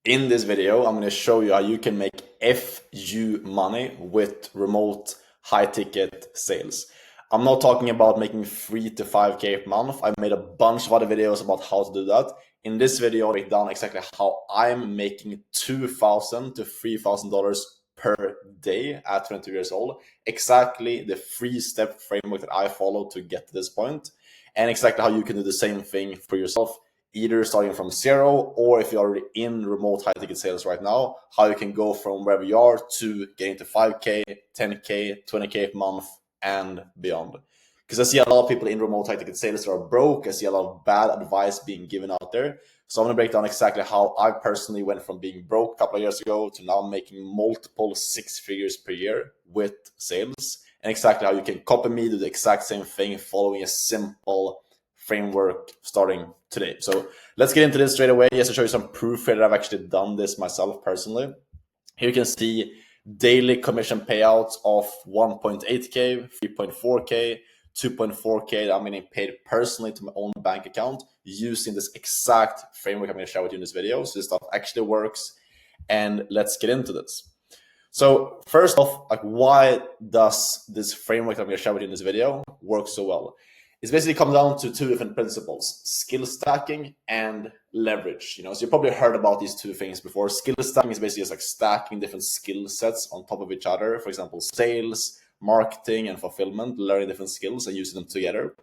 In this video, I'm going to show you how you can make FU money with remote high ticket sales. I'm not talking about making 3 to 5K per month. I've made a bunch of other videos about how to do that. In this video, I'll break down exactly how I'm making $2,000 to $3,000 per day at 22 years old. Exactly the 3-step framework that I follow to get to this point, and exactly how you can do the same thing for yourself, either starting from zero, or if you're already in remote high ticket sales right now, how you can go from wherever you are to getting to 5K, 10K, 20K per month and beyond. Because I see a lot of people in remote high ticket sales that are broke. I see a lot of bad advice being given out there. So I'm going to break down exactly how I personally went from being broke a couple of years ago to now making multiple 6 figures per year with sales, and exactly how you can copy me, do the exact same thing following a simple framework starting today. So let's get into this straight away. Just to show you some proof here that I've actually done this myself personally. Here you can see daily commission payouts of 1.8K, 3.4K, 2.4K that I'm getting paid personally to my own bank account using this exact framework I'm going to share with you in this video. So this stuff actually works, and let's get into this. So first off, like, why does this framework that I'm going to share with you in this video work so well? It's basically come down to 2 different principles: skill stacking and leverage. So you probably heard about these 2 things before. Skill stacking is basically just like stacking different skill sets on top of each other. For example, sales, marketing, and fulfillment, learning different skills and using them together.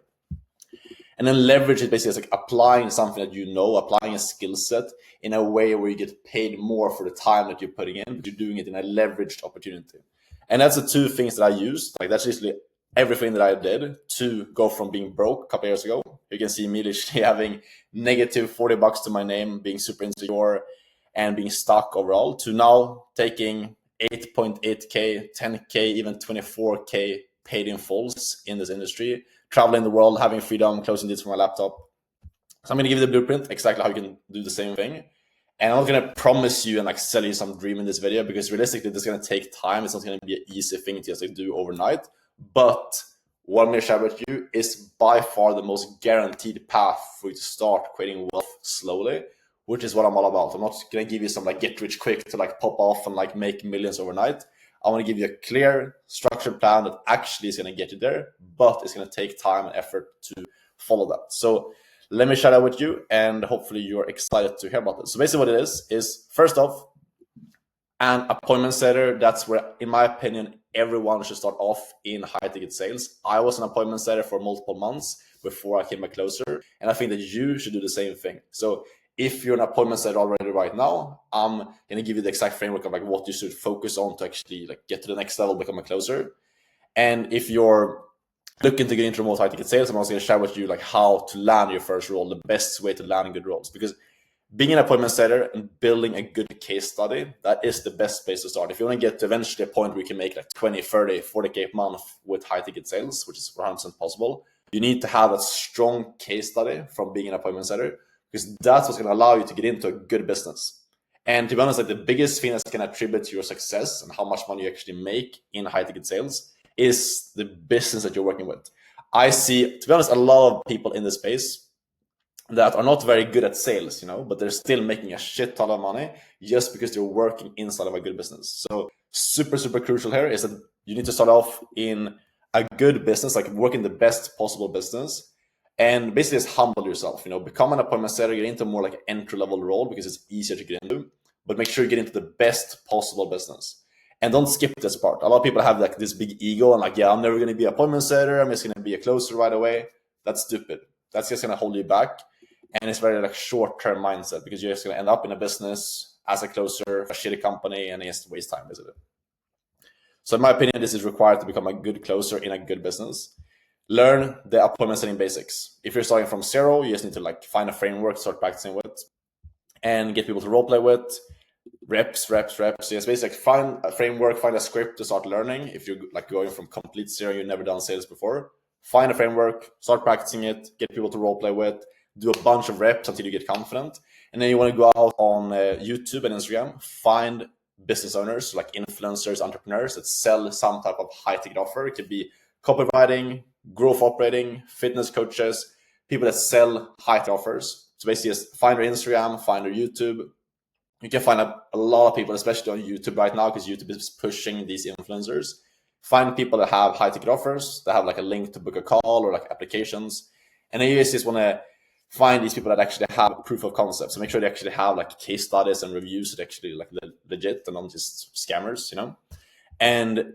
And then leverage is basically like applying something that applying a skill set in a way where you get paid more for the time that you're putting in, but you're doing it in a leveraged opportunity. And that's the 2 things that I used. Like, that's usually everything that I did to go from being broke a couple of years ago. You can see me literally having negative $40 to my name, being super insecure and being stuck overall, to now taking 8.8K, 10K, even 24K paid in fulls in this industry, traveling the world, having freedom, closing deals from my laptop. So I'm going to give you the blueprint, exactly how you can do the same thing. And I'm not going to promise you and like sell you some dream in this video, because realistically, this is going to take time. It's not going to be an easy thing to just do overnight. But what I'm going to share with you is by far the most guaranteed path for you to start creating wealth slowly, which is what I'm all about. I'm not going to give you some like get rich quick to like pop off and like make millions overnight. I want to give you a clear, structured plan that actually is going to get you there, but it's going to take time and effort to follow that. So let me share that with you, and hopefully you're excited to hear about this. So basically what it is first off, an appointment setter. That's where, in my opinion, everyone should start off in high ticket sales. I was an appointment setter for multiple months before I became a closer, and I think that you should do the same thing. So if you're an appointment setter already right now, I'm going to give you the exact framework of like what you should focus on to actually like get to the next level, become a closer. And if you're looking to get into remote high ticket sales, I'm also going to share with you like how to land your first role, the best way to land good roles. Because being an appointment setter and building a good case study, that is the best place to start. If you want to get to eventually a point where you can make like 20, 30, 40K per month with high ticket sales, which is 100% possible, you need to have a strong case study from being an appointment setter, because that's what's going to allow you to get into a good business. And to be honest, like the biggest thing that's going to attribute to your success and how much money you actually make in high ticket sales is the business that you're working with. I see, to be honest, a lot of people in this space that are not very good at sales, but they're still making a shit ton of money just because they're working inside of a good business. So super, super crucial here is that you need to start off in a good business, like working the best possible business, and basically just humble yourself, become an appointment setter, get into more like an entry-level role because it's easier to get into, but make sure you get into the best possible business. And don't skip this part. A lot of people have like this big ego and like, yeah, I'm never going to be an appointment setter, I'm just going to be a closer right away. That's stupid. That's just going to hold you back. And it's very like short-term mindset, because you're just going to end up in a business as a closer, a shitty company, and just waste time, basically. So in my opinion, this is required to become a good closer in a good business. Learn the appointment setting basics. If you're starting from zero, you just need to like find a framework, start practicing with, and get people to role play with. Reps. So it's basically like find a framework, find a script to start learning. If you're like going from complete zero, you've never done sales before, find a framework, start practicing it, get people to role play with, do a bunch of reps until you get confident. And then you want to go out on YouTube and Instagram, find business owners, like influencers, entrepreneurs that sell some type of high ticket offer. It could be copywriting, growth operating, fitness coaches, people that sell high ticket offers. So basically just find their Instagram, find their YouTube, You can find a lot of people, especially on YouTube right now, because YouTube is pushing these influencers. Find people that have high ticket offers, that have like a link to book a call or like applications. And then you just want to find these people that actually have proof of concept. So make sure they actually have like case studies and reviews that actually like legit and not just scammers, you know? And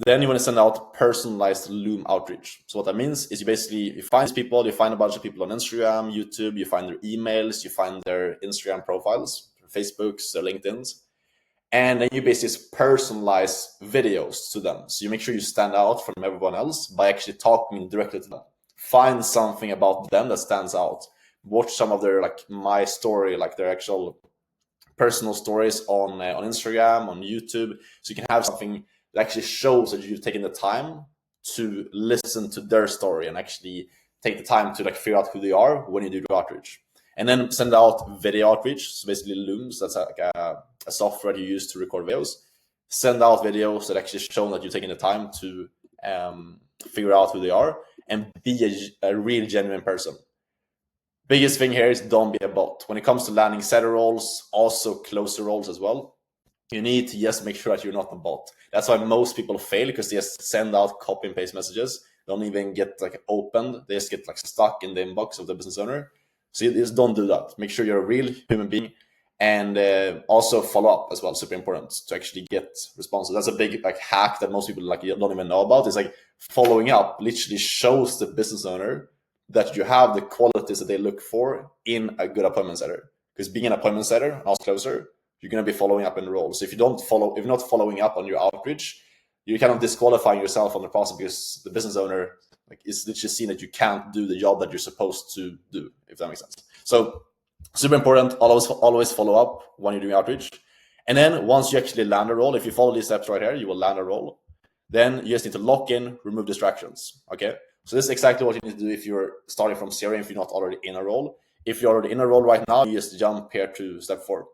then you want to send out personalized Loom outreach. So what that means is you find these people, you find a bunch of people on Instagram, YouTube, you find their emails, you find their Instagram profiles, their Facebooks, their LinkedIn's, and then you basically personalize videos to them. So you make sure you stand out from everyone else by actually talking directly to them. Find something about them that stands out. Watch some of their like my story, like their actual personal stories on Instagram, on YouTube, so you can have something that actually shows that you've taken the time to listen to their story and actually take the time to like figure out who they are when you do the outreach. And then send out video outreach. So basically Looms, that's like a software you use to record videos. Send out videos that actually show that you're taking the time to figure out who they are and be a real genuine person. Biggest thing here is don't be a bot. When it comes to landing setter roles, also closer roles as well, you need to just make sure that you're not a bot. That's why most people fail, because they just send out copy and paste messages, don't even get like opened, they just get like stuck in the inbox of the business owner. So you just don't do that. Make sure you're a real human being, and also follow up as well. Super important to actually get responses. That's a big like hack that most people like don't even know about. Is like following up literally shows the business owner that you have the qualities that they look for in a good appointment setter. Because being an appointment setter and also closer, you're going to be following up in the role. So if you're not following up on your outreach, you're kind of disqualifying yourself on the process, because the business owner like is literally seeing that you can't do the job that you're supposed to do, if that makes sense. So super important, always follow up when you're doing outreach. And then once you actually land a role, if you follow these steps right here, you will land a role. Then you just need to lock in, remove distractions. Okay. So this is exactly what you need to do if you're starting from zero, if you're not already in a role. If you're already in a role right now, you just jump here to step 4.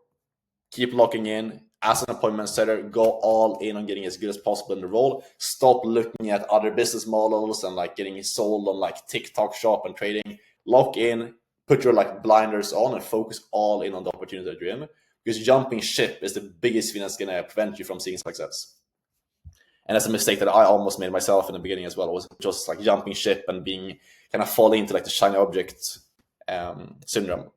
Keep locking in. As an appointment setter, go all in on getting as good as possible in the role. Stop looking at other business models and like getting sold on like TikTok shop and trading. Lock in, put your like blinders on and focus all in on the opportunity that you're in. Because jumping ship is the biggest thing that's going to prevent you from seeing success. And that's a mistake that I almost made myself in the beginning as well. Was just like jumping ship and being kind of falling into like the shiny object syndrome.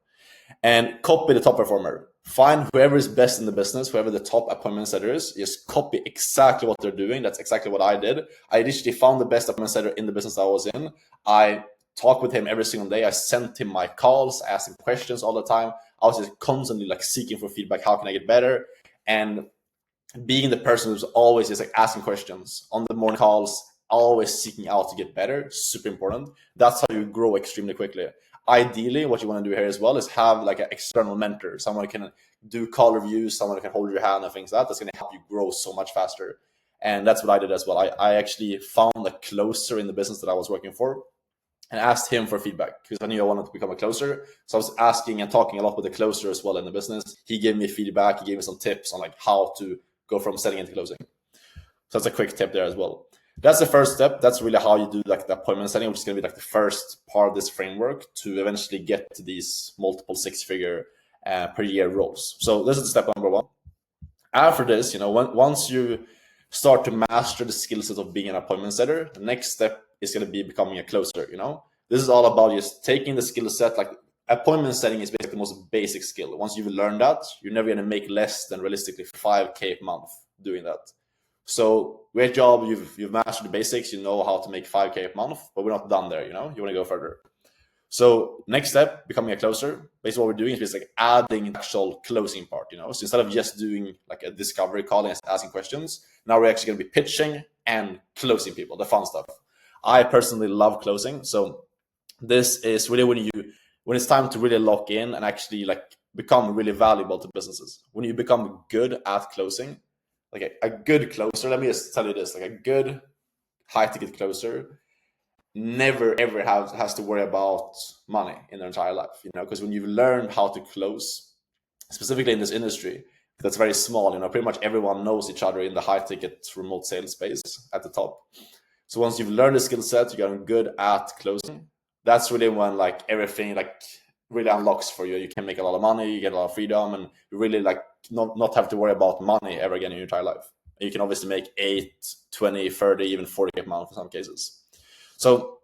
And copy the top performer. Find whoever is best in the business, whoever the top appointment setter is, just copy exactly what they're doing. That's exactly what I did. I literally found the best appointment setter in the business I was in. I talked with him every single day. I sent him my calls, asked him questions all the time. I was just constantly like seeking for feedback. How can I get better? And being the person who's always just like asking questions on the morning calls, always seeking out to get better, super important. That's how you grow extremely quickly. Ideally, what you want to do here as well is have like an external mentor, someone who can do call reviews, someone who can hold your hand and things like that. That's going to help you grow so much faster. And that's what I did as well. I actually found a closer in the business that I was working for and asked him for feedback because I knew I wanted to become a closer. So I was asking and talking a lot with the closer as well in the business. He gave me feedback. He gave me some tips on like how to go from selling into closing. So that's a quick tip there as well. That's the first step. That's really how you do like the appointment setting, which is going to be like the first part of this framework to eventually get to these multiple 6-figure per year roles. So this is step number 1. After this, once you start to master the skill set of being an appointment setter, the next step is going to be becoming a closer. This is all about just taking the skill set. Like appointment setting is basically the most basic skill. Once you've learned that, you're never going to make less than realistically 5K a month doing that. So great job, you've mastered the basics, you know how to make 5K a month, but we're not done there, you want to go further. So next step, becoming a closer. Basically what we're doing is just like adding the actual closing part, So instead of just doing like a discovery call and asking questions, now we're actually going to be pitching and closing people, the fun stuff. I personally love closing. So this is really when it's time to really lock in and actually like become really valuable to businesses. When you become good at closing, like a good closer, let me just tell you this, like a good high ticket closer never ever has to worry about money in their entire life, because when you've learned how to close, specifically in this industry that's very small, pretty much everyone knows each other in the high ticket remote sales space at the top. So once you've learned the skill set, you're getting good at closing, that's really when like everything, like really unlocks for you. You can make a lot of money, you get a lot of freedom, and you really like not have to worry about money ever again in your entire life. You can obviously make 8, 20, 30, even 40 a month in some cases. So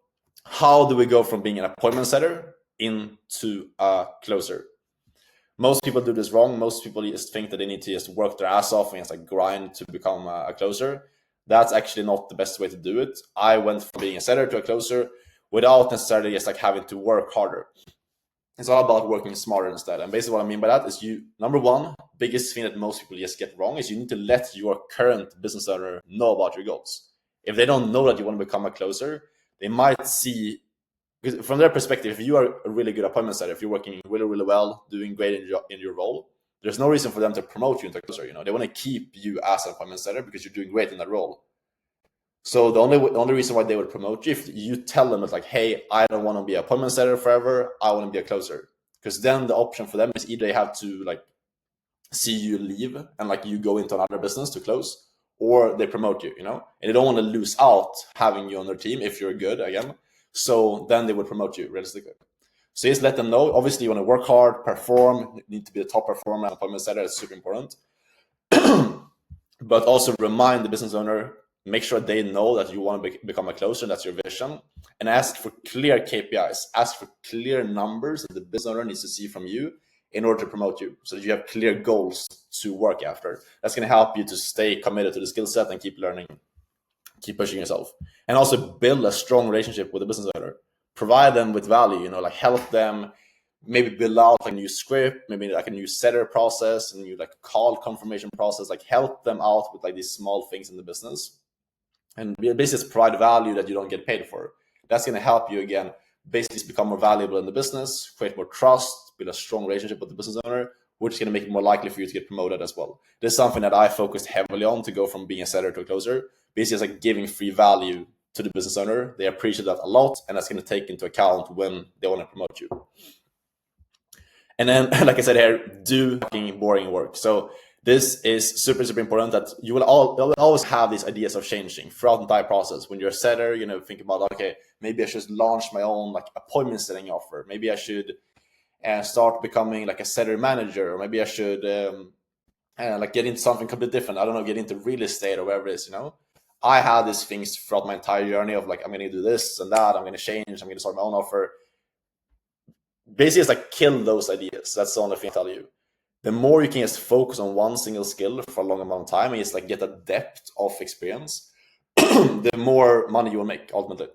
how do we go from being an appointment setter into a closer? Most people do this wrong. Most people just think that they need to just work their ass off and just like grind to become a closer. That's actually not the best way to do it. I went from being a setter to a closer without necessarily just like having to work harder. It's all about working smarter instead. And basically what I mean by that is number one, biggest thing that most people just get wrong is you need to let your current business owner know about your goals. If they don't know that you want to become a closer, they might see, because from their perspective, if you are a really good appointment setter, if you're working really, really well, doing great in your role, there's no reason for them to promote you into a closer. They want to keep you as an appointment setter because you're doing great in that role. So the only reason why they would promote you, if you tell them it's like, hey, I don't want to be an appointment setter forever, I want to be a closer. Because then the option for them is either they have to like see you leave and like you go into another business to close, or they promote you, and they don't want to lose out having you on their team if you're good again. So then they would promote you realistically. So just let them know. Obviously, you want to work hard, perform, you need to be the top performer and appointment setter. It's super important. But also remind the business owner, make sure they know that you want to become a closer, that's your vision, and ask for clear KPIs, ask for clear numbers that the business owner needs to see from you in order to promote you, so that you have clear goals to work after. That's going to help you to stay committed to the skill set and keep learning, keep pushing yourself, and also build a strong relationship with the business owner. Provide them with value, like help them maybe build out like a new script, maybe like a new setter process, and new like call confirmation process, like help them out with like these small things in the business, and basically provide value that you don't get paid for. That's going to help you again, basically become more valuable in the business, create more trust, build a strong relationship with the business owner, which is going to make it more likely for you to get promoted as well. This is something that I focused heavily on to go from being a setter to a closer. Basically, it's like giving free value to the business owner. They appreciate that a lot, and that's going to take into account when they want to promote you. And then, like I said here, do fucking boring work. So this is super, super important, that you will always have these ideas of changing throughout the entire process. When you're a setter, think about, okay, maybe I should launch my own like appointment setting offer. Maybe I should start becoming like a setter manager, or maybe I should like get into something completely different. I don't know, get into real estate or whatever it is, I had these things throughout my entire journey of like, I'm going to do this and that, I'm going to change, I'm going to start my own offer. Basically, it's like kill those ideas. That's the only thing I tell you. The more you can just focus on one single skill for a long amount of time and just like get a depth of experience, the more money you will make ultimately.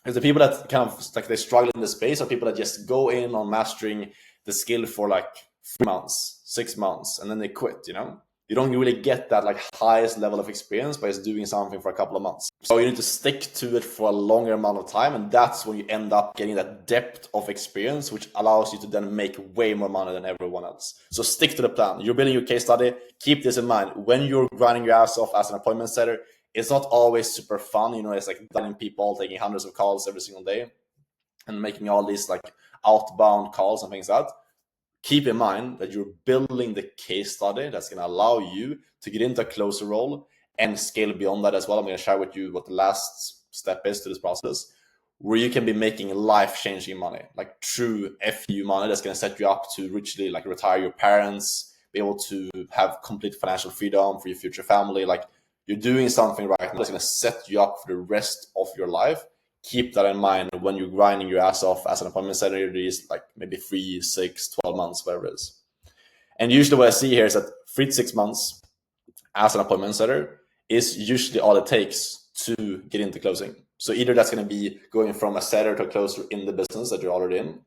Because the people that kind of like they struggle in this space are people that just go in on mastering the skill for like 3 months, 6 months, and then they quit. You don't really get that like highest level of experience by just doing something for a couple of months. So you need to stick to it for a longer amount of time, and that's when you end up getting that depth of experience, which allows you to then make way more money than everyone else. So stick to the plan. You're building your case study. Keep this in mind. When you're grinding your ass off as an appointment setter, it's not always super fun. It's like dialing people, taking hundreds of calls every single day and making all these like outbound calls and things like that. Keep in mind that you're building the case study that's going to allow you to get into a closer role and scale beyond that as well. I'm going to share with you what the last step is to this process, where you can be making life-changing money, like true FU money that's going to set you up to richly like retire your parents, be able to have complete financial freedom for your future family. Like you're doing something right now that's going to set you up for the rest of your life. Keep that in mind when you're grinding your ass off as an appointment setter. These like maybe 3, 6, 12 months, whatever it is. And usually what I see here is that 3 to 6 months as an appointment setter is usually all it takes to get into closing. So either that's going to be going from a setter to a closer in the business that you're already in,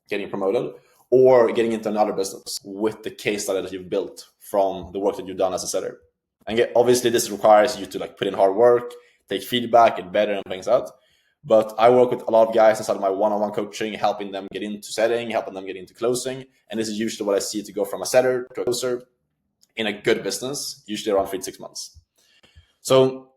getting promoted, or getting into another business with the case study that you've built from the work that you've done as a setter. And obviously this requires you to like put in hard work, take feedback, get better and things like that. But I work with a lot of guys inside of my one-on-one coaching, helping them get into setting, helping them get into closing. And this is usually what I see to go from a setter to a closer in a good business, usually around 3 to 6 months. So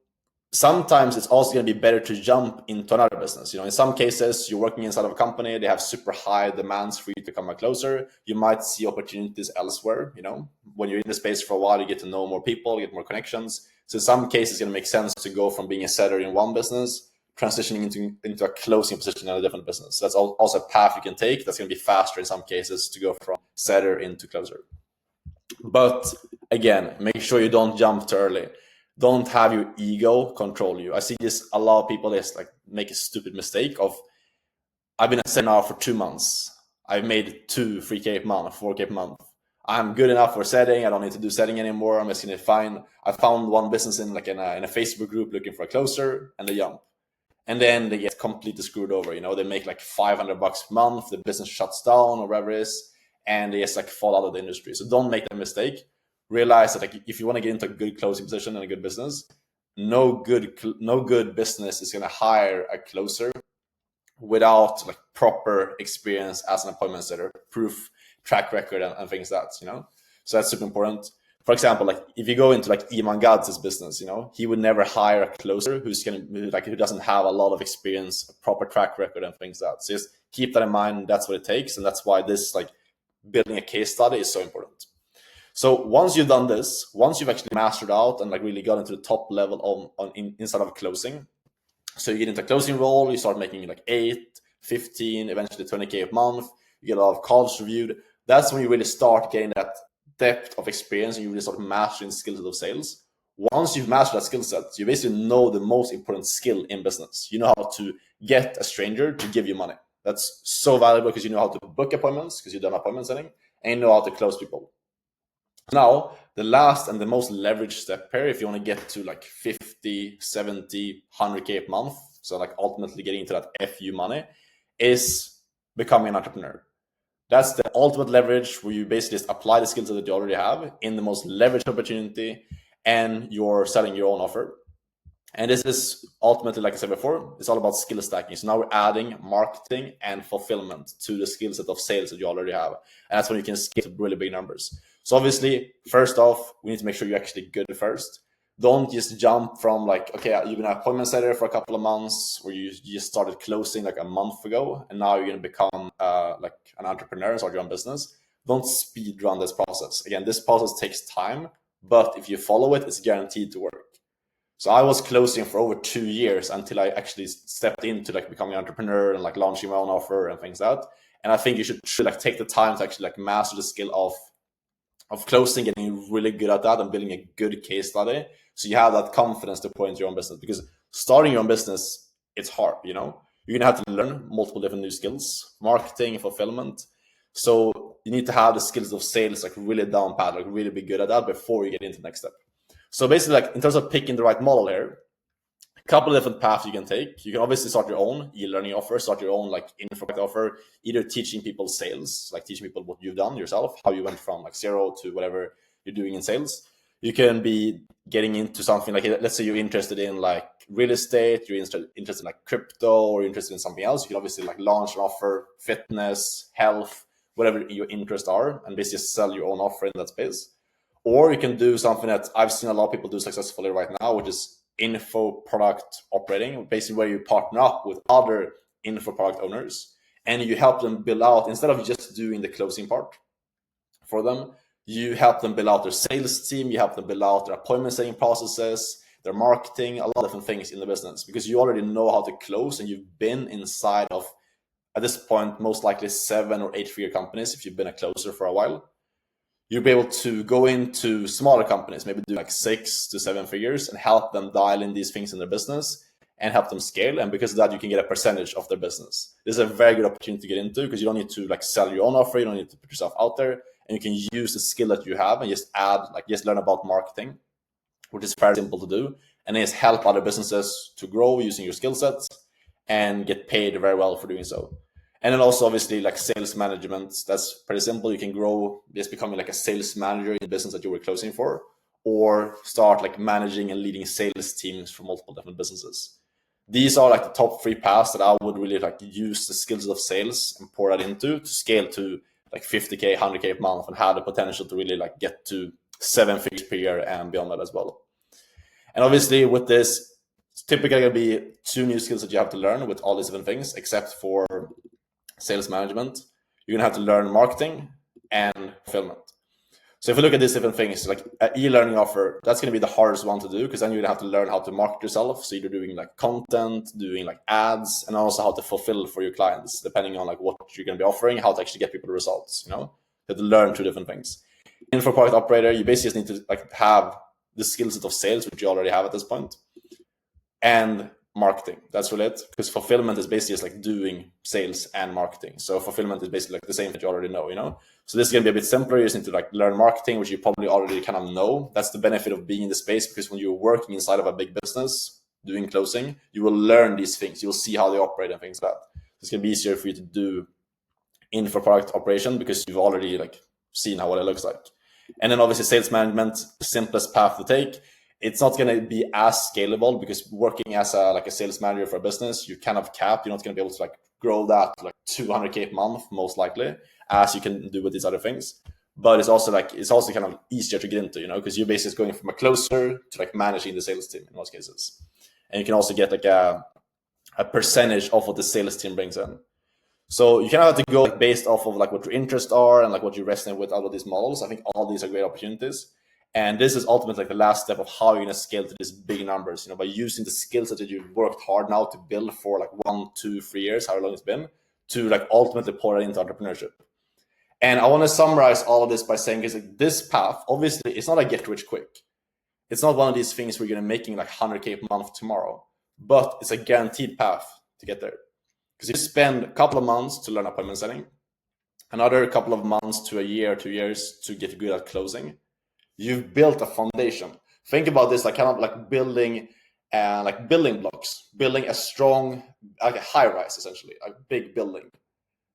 sometimes it's also going to be better to jump into another business. In some cases, you're working inside of a company, they have super high demands for you to become a closer. You might see opportunities elsewhere. When you're in the space for a while, you get to know more people, get more connections. So in some cases, it's going to make sense to go from being a setter in one business transitioning into a closing position in a different business. That's also a path you can take. That's going to be faster in some cases to go from setter into closer. But again, make sure you don't jump too early. Don't have your ego control you. I see this a lot of people just like make a stupid mistake of, I've been a setter now for 2 months. I've made 3K a month, 4K a month. I'm good enough for setting. I don't need to do setting anymore. I'm just gonna find. I found one business in a Facebook group looking for a closer, and they jump, and then they get completely screwed over. They make like $500 a month. The business shuts down or whatever it is, and they just like fall out of the industry. So don't make that mistake. Realize that like if you want to get into a good closing position and a good business, no good business is gonna hire a closer without like proper experience as an appointment setter, proof, track record, and things like that, So that's super important. For example, like if you go into like Iman Gadz's business, he would never hire a closer who doesn't have a lot of experience, a proper track record, and things like that. So just keep that in mind. That's what it takes, and that's why this like building a case study is so important. So once you've done this, once you've actually mastered out and like really got into the top level inside of closing, so you get into a closing role, you start making like 8, 15, eventually 20K a month, you get a lot of calls reviewed. That's when you really start getting that depth of experience and you really start mastering the skills of sales. Once you've mastered that skill set, you basically know the most important skill in business. You know how to get a stranger to give you money. That's so valuable because you know how to book appointments because you've done appointment setting, and you know how to close people. Now, the last and the most leveraged step here, if you want to get to like 50, 70, 100K a month, so like ultimately getting into that FU money, is becoming an entrepreneur. That's the ultimate leverage where you basically just apply the skills that you already have in the most leveraged opportunity, and you're selling your own offer. And this is ultimately, like I said before, it's all about skill stacking. So now we're adding marketing and fulfillment to the skill set of sales that you already have. And that's when you can scale to really big numbers. So obviously, first off, we need to make sure you're actually good first. Don't just jump from like, okay, you've been an appointment setter for a couple of months, or you just started closing like a month ago, and now you're going to become like an entrepreneur and start your own business. Don't speed run this process. Again, this process takes time, but if you follow it, it's guaranteed to work. So I was closing for over 2 years until I actually stepped into like becoming an entrepreneur and like launching my own offer and things like that. And I think you should like take the time to actually like master the skill of closing, getting really good at that and building a good case study. So you have that confidence to point your own business, because starting your own business, it's hard, You're going to have to learn multiple different new skills, marketing, fulfillment. So you need to have the skills of sales like really down pat, like really be good at that before you get into the next step. So basically, like in terms of picking the right model here, a couple of different paths you can take. You can obviously start your own e-learning offer, start your own like info offer, either teaching people sales, like teaching people what you've done yourself, how you went from like 0 to whatever you're doing in sales. You can be getting into something like, let's say you're interested in like real estate, you're interested in like crypto, or you're interested in something else. You can obviously like launch an offer, fitness, health, whatever your interests are, and basically sell your own offer in that space. Or you can do something that I've seen a lot of people do successfully right now, which is info product operating, basically where you partner up with other info product owners and you help them build out, instead of just doing the closing part for them, you help them build out their sales team, you help them build out their appointment setting processes, their marketing, a lot of different things in the business, because you already know how to close and you've been inside of, at this point, most likely 7 or 8 figure companies if you've been a closer for a while. You'll be able to go into smaller companies, maybe do like 6 to 7 figures and help them dial in these things in their business and help them scale. And because of that, you can get a percentage of their business. This is a very good opportunity to get into, because you don't need to like sell your own offer. You don't need to put yourself out there, and you can use the skill that you have and just learn about marketing, which is very simple to do. And then just help other businesses to grow using your skill sets and get paid very well for doing so. And then also obviously like sales management, that's pretty simple. You can grow just becoming like a sales manager in the business that you were closing for, or start like managing and leading sales teams for multiple different businesses. These are like the top 3 paths that I would really like use the skills of sales and pour that into to scale to like 50K, 100K a month, and have the potential to really like get to 7 figures per year and beyond that as well. And obviously with this, it's typically going to be 2 new skills that you have to learn with all these different things, except for sales management. You're going to have to learn marketing and fulfillment. So if you look at these different things, like an e-learning offer, that's going to be the hardest one to do, because then you're going to have to learn how to market yourself. So you're doing like content, doing like ads, and also how to fulfill for your clients, depending on like what you're going to be offering, how to actually get people the results, you have to learn two different things. For product operator, you basically just need to like have the skill set of sales, which you already have at this point, and marketing. That's really it, because fulfillment is basically just like doing sales and marketing. So fulfillment is basically like the same that you already know. So this is going to be a bit simpler. You just need to like learn marketing, which you probably already kind of know. That's the benefit of being in the space, because when you're working inside of a big business doing closing, you will learn these things. You'll see how they operate and things like that. It's going to be easier for you to do for product operation, because you've already like seen what it looks like. And then obviously sales management, simplest path to take. It's not going to be as scalable, because working as a sales manager for a business, you're kind of capped. You're not going to be able to like grow that to like 200K a month, most likely, as you can do with these other things. But it's also kind of easier to get into, because you're basically going from a closer to like managing the sales team in most cases. And you can also get like a percentage of what the sales team brings in. So you kind of have to go like based off of like what your interests are and like what you resonate with out of these models. I think all these are great opportunities. And this is ultimately like the last step of how you're going to scale to these big numbers, by using the skills that you've worked hard now to build for like 1, 2, 3 years, however long it's been, to like ultimately pour it into entrepreneurship. And I want to summarize all of this by saying is like this path, obviously, it's not a get rich quick. It's not one of these things where you're going to making like 100K a month tomorrow, but it's a guaranteed path to get there. Because you spend a couple of months to learn appointment setting, another couple of months to a year, 2 years to get good at closing. You've built a foundation. Think about this like kind of like building blocks, building a strong, like a high rise, essentially, a big building.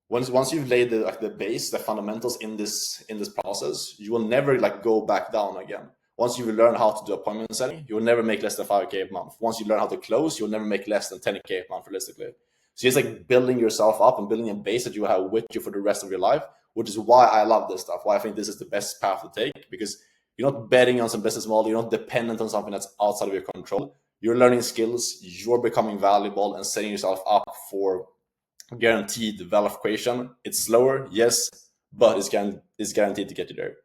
Once you've laid the base, the fundamentals in this process, you will never like go back down again. Once you learn how to do appointment setting, you will never make less than 5K a month. Once you learn how to close, you'll never make less than 10K a month realistically. So it's like building yourself up and building a base that you will have with you for the rest of your life, which is why I love this stuff, why I think this is the best path to take, because you're not betting on some business model, you're not dependent on something that's outside of your control. You're learning skills, you're becoming valuable and setting yourself up for guaranteed wealth creation. It's slower, yes, but it's guaranteed to get you there.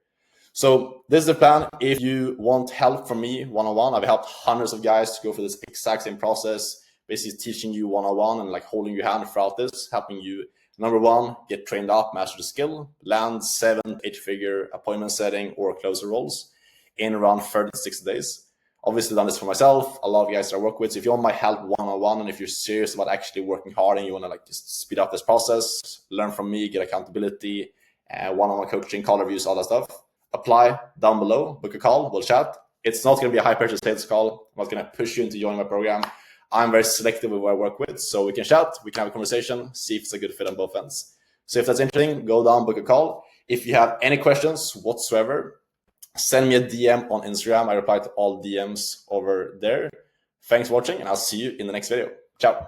So this is the plan. If you want help from me one-on-one, I've helped hundreds of guys to go through this exact same process, basically teaching you one-on-one and like holding your hand throughout this, helping you, number one, get trained up, master the skill, land 7, 8-figure appointment setting or closer roles in around 30 to 60 days. Obviously done this for myself, a lot of guys that I work with. So if you want my help one-on-one, and if you're serious about actually working hard and you want to like just speed up this process, learn from me, get accountability, one-on-one coaching, call reviews, all that stuff, apply down below, book a call, we'll chat. It's not going to be a high pressure sales call. I'm not going to push you into joining my program. I'm very selective with who I work with, so we can chat, we can have a conversation, see if it's a good fit on both ends. So if that's interesting, go down, book a call. If you have any questions whatsoever, send me a DM on Instagram. I reply to all DMs over there. Thanks for watching, and I'll see you in the next video. Ciao.